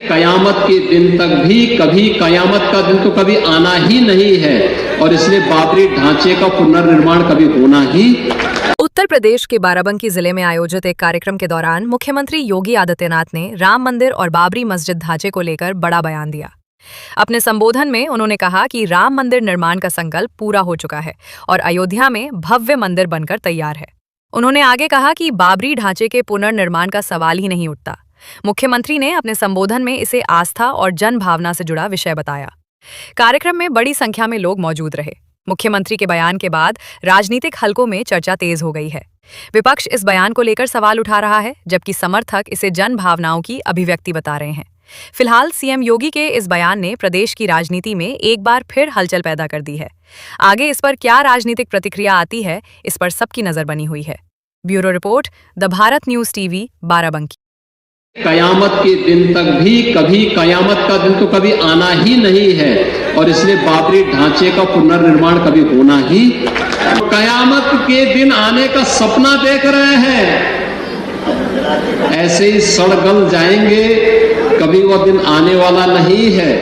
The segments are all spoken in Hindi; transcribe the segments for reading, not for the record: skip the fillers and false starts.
कयामत के दिन तक भी कभी कयामत का दिन तो कभी आना ही नहीं है और इसलिए बाबरी ढांचे का पुनर्निर्माण कभी होना ही। उत्तर प्रदेश के बाराबंकी जिले में आयोजित एक कार्यक्रम के दौरान मुख्यमंत्री योगी आदित्यनाथ ने राम मंदिर और बाबरी मस्जिद ढांचे को लेकर बड़ा बयान दिया। अपने संबोधन में उन्होंने कहा कि राम मंदिर निर्माण का संकल्प पूरा हो चुका है और अयोध्या में भव्य मंदिर बनकर तैयार है। उन्होंने आगे कहा कि बाबरी ढांचे के पुनर्निर्माण का सवाल ही नहीं उठता। मुख्यमंत्री ने अपने संबोधन में इसे आस्था और जन भावना से जुड़ा विषय बताया। कार्यक्रम में बड़ी संख्या में लोग मौजूद रहे। मुख्यमंत्री के बयान के बाद राजनीतिक हलकों में चर्चा तेज हो गई है। विपक्ष इस बयान को लेकर सवाल उठा रहा है, जबकि समर्थक इसे जन भावनाओं की अभिव्यक्ति बता रहे हैं। फिलहाल सीएम योगी के इस बयान ने प्रदेश की राजनीति में एक बार फिर हलचल पैदा कर दी है। आगे इस पर क्या राजनीतिक प्रतिक्रिया आती है, इस पर सबकी नजर बनी हुई है। Bureau report, the Bharat news TV, Barabanki. कयामत के दिन तक भी कभी कयामत का दिन तो कभी आना ही नहीं है और इसलिए बाबरी ढांचे का पुनर्निर्माण कभी होना ही। कयामत के दिन आने का सपना देख रहे हैं, ऐसे ही सड़ गल जाएंगे, कभी वह दिन आने वाला नहीं है।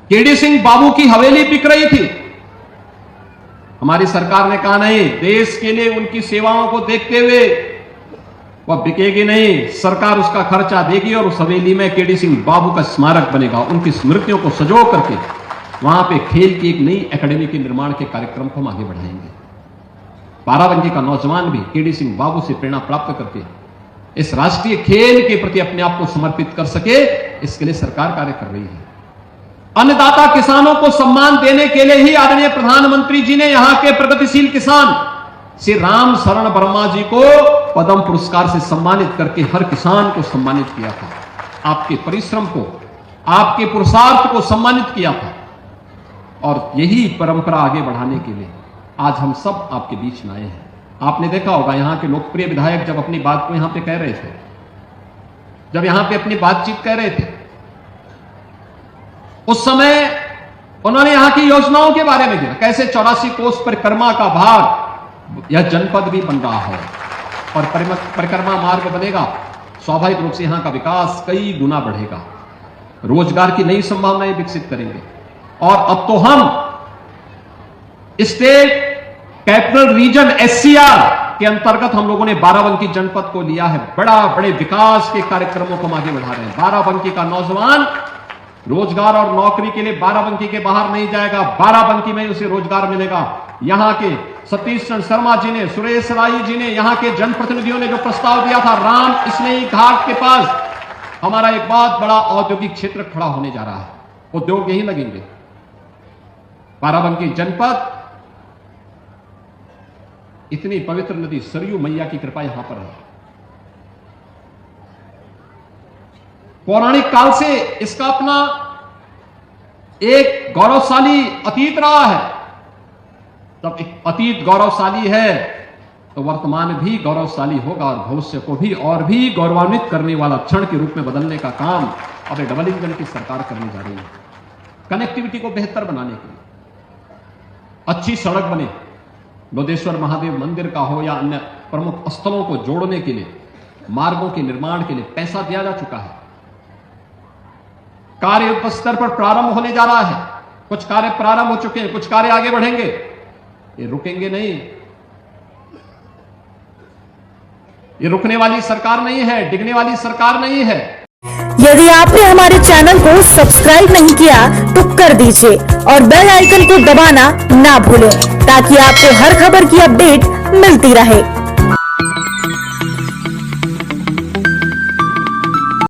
केडी सिंह बाबू की हवेली बिक रही थी, हमारी सरकार ने कहा नहीं, देश के लिए उनकी सेवाओं को देखते हुए वह बिकेगी नहीं, सरकार उसका खर्चा देगी और उस हवेली में केडी सिंह बाबू का स्मारक बनेगा। उनकी स्मृतियों को सजो करके वहां पे खेल की एक नई एकेडमी के निर्माण के कार्यक्रम को हम आगे बढ़ाएंगे। बाराबंकी का नौजवान भी केडी सिंह बाबू से प्रेरणा प्राप्त करके इस राष्ट्रीय खेल के प्रति अपने आप को समर्पित कर सके, इसके लिए सरकार कार्य कर रही है। अन्नदाता किसानों को सम्मान देने के लिए ही आदरणीय प्रधानमंत्री जी ने यहां के प्रगतिशील किसान श्री राम शरण वर्मा जी को पद्म पुरस्कार से सम्मानित करके हर किसान को सम्मानित किया था। आपके परिश्रम को, आपके पुरुषार्थ को सम्मानित किया था और यही परंपरा आगे बढ़ाने के लिए आज हम सब आपके बीच में आए हैं। आपने देखा होगा यहां के लोकप्रिय विधायक जब अपनी बात को यहां पे कह रहे थे, जब यहां पे अपनी बातचीत कह रहे थे, उस समय उन्होंने यहां की योजनाओं के बारे में दिया, कैसे 84 कोस परिक्रमा का भाग यह जनपद भी बन रहा है और परिक्रमा मार्ग बनेगा, स्वाभाविक रूप से यहां का विकास कई गुना बढ़ेगा, रोजगार की नई संभावनाएं विकसित करेंगे। और अब तो हम स्टेट कैपिटल रीजन एससीआर के अंतर्गत हम लोगों ने बाराबंकी जनपद को लिया है। बड़े विकास के कार्यक्रमों को हम आगे बढ़ा रहे हैं। बाराबंकी का नौजवान रोजगार और नौकरी के लिए बाराबंकी के बाहर नहीं जाएगा, बाराबंकी में उसे रोजगार मिलेगा। यहां के सतीश चंद्र शर्मा जी ने, सुरेश राय जी ने, यहां के जनप्रतिनिधियों ने जो प्रस्ताव दिया था, राम स्नेही घाट के पास हमारा एक बहुत बड़ा औद्योगिक क्षेत्र खड़ा होने जा रहा है, उद्योग यहीं लगेंगे। बाराबंकी जनपद, इतनी पवित्र नदी सरयू मैया की कृपा यहां पर है। पौराणिक काल से इसका अपना एक गौरवशाली अतीत रहा है। तब एक अतीत गौरवशाली है तो वर्तमान भी गौरवशाली होगा और भविष्य को भी और भी गौरवान्वित करने वाला क्षण के रूप में बदलने का काम अब एक डबल इंजन की सरकार करने जा रही है। कनेक्टिविटी को बेहतर बनाने के लिए अच्छी सड़क बने, लोधेश्वर महादेव मंदिर का हो या अन्य प्रमुख स्थलों को जोड़ने के लिए, मार्गों के निर्माण के लिए पैसा दिया जा चुका है। कार्य युद्ध स्तर पर प्रारंभ होने जा रहा है, कुछ कार्य प्रारंभ हो चुके हैं, कुछ कार्य आगे बढ़ेंगे, ये रुकेंगे नहीं। ये रुकने वाली सरकार नहीं है, डिगने वाली सरकार नहीं है। यदि आपने हमारे चैनल को सब्सक्राइब नहीं किया तो कर दीजिए और बेल आइकन को दबाना ना भूलें ताकि आपको हर खबर की अपडेट मिलती रहे।